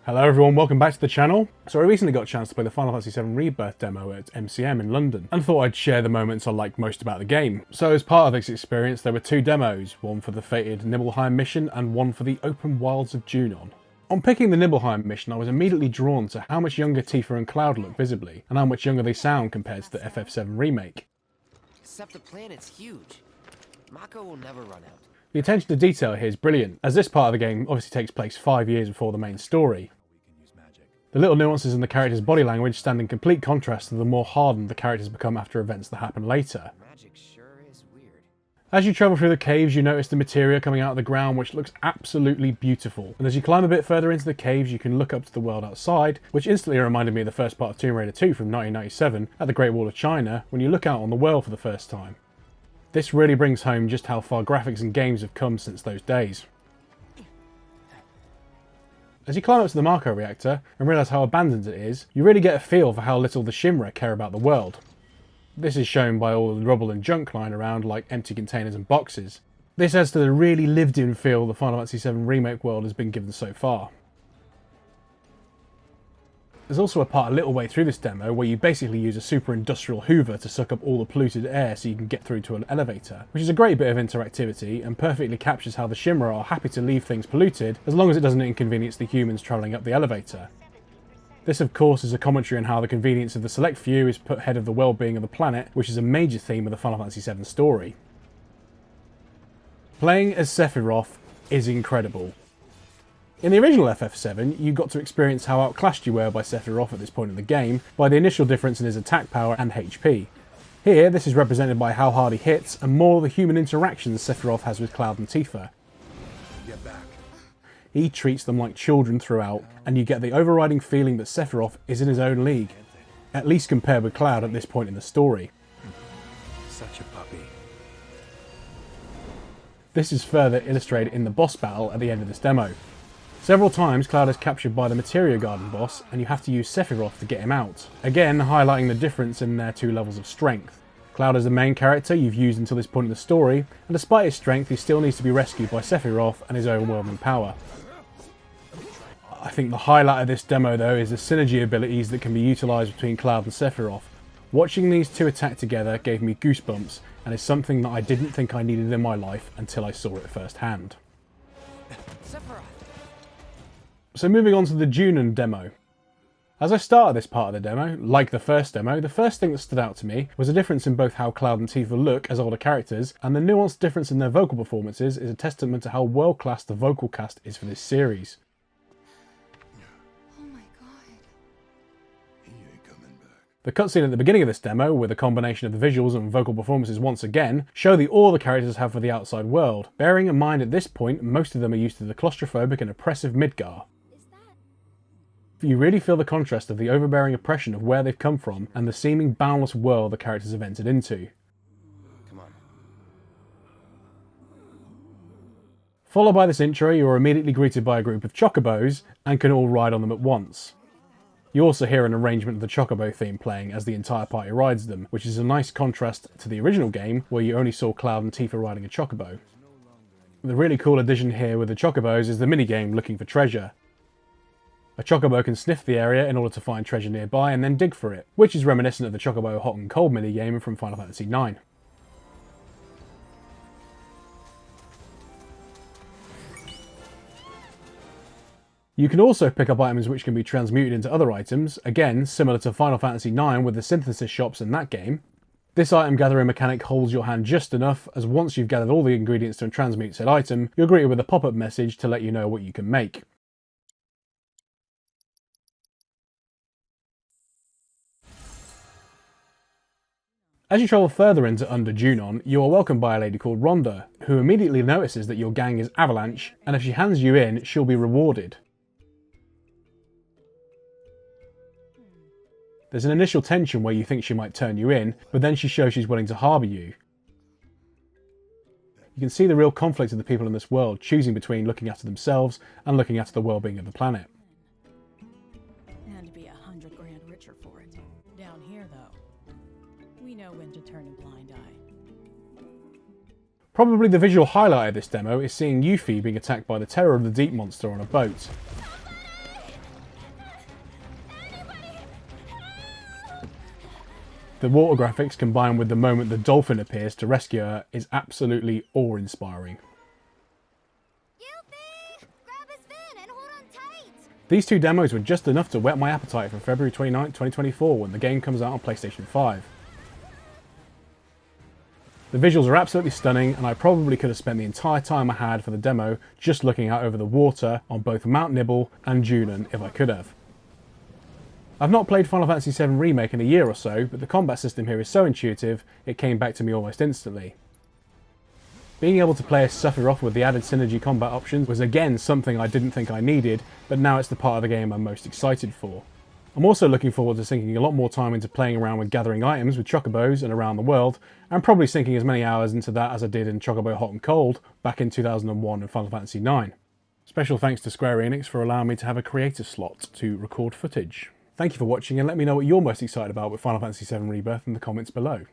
Hello everyone, welcome back to the channel. So I recently got a chance to play the Final Fantasy 7 Rebirth Demo at MCM in London, and thought I'd share the moments I liked most about the game. So as part of this experience there were two demos, one for the fated Nibelheim mission and one for the open wilds of Junon. On picking the Nibelheim mission I was immediately drawn to how much younger Tifa and Cloud look visibly, and how much younger they sound compared to the FF7 Remake. Except the planet's huge. Mako will never run out. The attention to detail here is brilliant, as this part of the game obviously takes place 5 years before the main story. The little nuances in the character's body language stand in complete contrast to the more hardened the characters become after events that happen later. Magic sure is weird. As you travel through the caves you notice the materia coming out of the ground, which looks absolutely beautiful, and as you climb a bit further into the caves you can look up to the world outside, which instantly reminded me of the first part of Tomb Raider 2 from 1997 at the Great Wall of China when you look out on the world for the first time. This really brings home just how far graphics and games have come since those days. As you climb up to the Mako reactor and realise how abandoned it is, you really get a feel for how little the Shinra care about the world. This is shown by all the rubble and junk lying around like empty containers and boxes. This adds to the really lived in feel the Final Fantasy 7 Remake world has been given so far. There's also a part a little way through this demo where you basically use a super industrial hoover to suck up all the polluted air so you can get through to an elevator, which is a great bit of interactivity and perfectly captures how the Shinra are happy to leave things polluted as long as it doesn't inconvenience the humans travelling up the elevator. This of course is a commentary on how the convenience of the select few is put ahead of the well-being of the planet, which is a major theme of the Final Fantasy 7 story. Playing as Sephiroth is incredible. In the original FF7, you got to experience how outclassed you were by Sephiroth at this point in the game by the initial difference in his attack power and HP. Here, this is represented by how hard he hits and more the human interactions Sephiroth has with Cloud and Tifa. Get back. He treats them like children throughout, and you get the overriding feeling that Sephiroth is in his own league, at least compared with Cloud at this point in the story. Such a puppy. This is further illustrated in the boss battle at the end of this demo. Several times Cloud is captured by the Materia Guardian boss and you have to use Sephiroth to get him out, again highlighting the difference in their two levels of strength. Cloud is the main character you've used until this point in the story, and despite his strength he still needs to be rescued by Sephiroth and his overwhelming power. I think the highlight of this demo though is the synergy abilities that can be utilised between Cloud and Sephiroth. Watching these two attack together gave me goosebumps and is something that I didn't think I needed in my life until I saw it firsthand. Sephiroth. So moving on to the Junon demo. As I started this part of the demo, like the first demo, the first thing that stood out to me was a difference in both how Cloud and Tifa look as older characters, and the nuanced difference in their vocal performances is a testament to how world-class the vocal cast is for this series. Oh my god. He ain't coming back. The cutscene at the beginning of this demo, with a combination of the visuals and vocal performances once again, show the awe the characters have for the outside world, bearing in mind at this point most of them are used to the claustrophobic and oppressive Midgar. You really feel the contrast of the overbearing oppression of where they've come from and the seeming boundless world the characters have entered into. Come on. Followed by this intro, you are immediately greeted by a group of Chocobos and can all ride on them at once. You also hear an arrangement of the Chocobo theme playing as the entire party rides them, which is a nice contrast to the original game where you only saw Cloud and Tifa riding a Chocobo. The really cool addition here with the Chocobos is the minigame Looking for Treasure. A Chocobo can sniff the area in order to find treasure nearby and then dig for it, which is reminiscent of the Chocobo Hot and Cold minigame from Final Fantasy IX. You can also pick up items which can be transmuted into other items, again similar to Final Fantasy IX with the synthesis shops in that game. This item gathering mechanic holds your hand just enough, as once you've gathered all the ingredients to transmute said item, you're greeted with a pop-up message to let you know what you can make. As you travel further into Under Junon, you are welcomed by a lady called Rhonda, who immediately notices that your gang is Avalanche, and if she hands you in, she'll be rewarded. There's an initial tension where you think she might turn you in, but then she shows she's willing to harbour you. You can see the real conflict of the people in this world, choosing between looking after themselves and looking after the well-being of the planet. And be 100 grand richer for it. Down here, though, we know when to turn a blind eye. Probably the visual highlight of this demo is seeing Yuffie being attacked by the Terror of the Deep monster on a boat. The water graphics combined with the moment the dolphin appears to rescue her is absolutely awe-inspiring. These two demos were just enough to whet my appetite for February 29, 2024 when the game comes out on PlayStation 5. The visuals are absolutely stunning, and I probably could have spent the entire time I had for the demo just looking out over the water on both Mt Nibel and Junon if I could have. I've not played Final Fantasy VII Remake in a year or so, but the combat system here is so intuitive it came back to me almost instantly. Being able to play as Sephiroth with the added synergy combat options was again something I didn't think I needed, but now it's the part of the game I'm most excited for. I'm also looking forward to sinking a lot more time into playing around with gathering items with Chocobos and around the world, and probably sinking as many hours into that as I did in Chocobo Hot and Cold back in 2001 and Final Fantasy IX. Special thanks to Square Enix for allowing me to have a creator slot to record footage. Thank you for watching, and let me know what you're most excited about with Final Fantasy VII Rebirth in the comments below.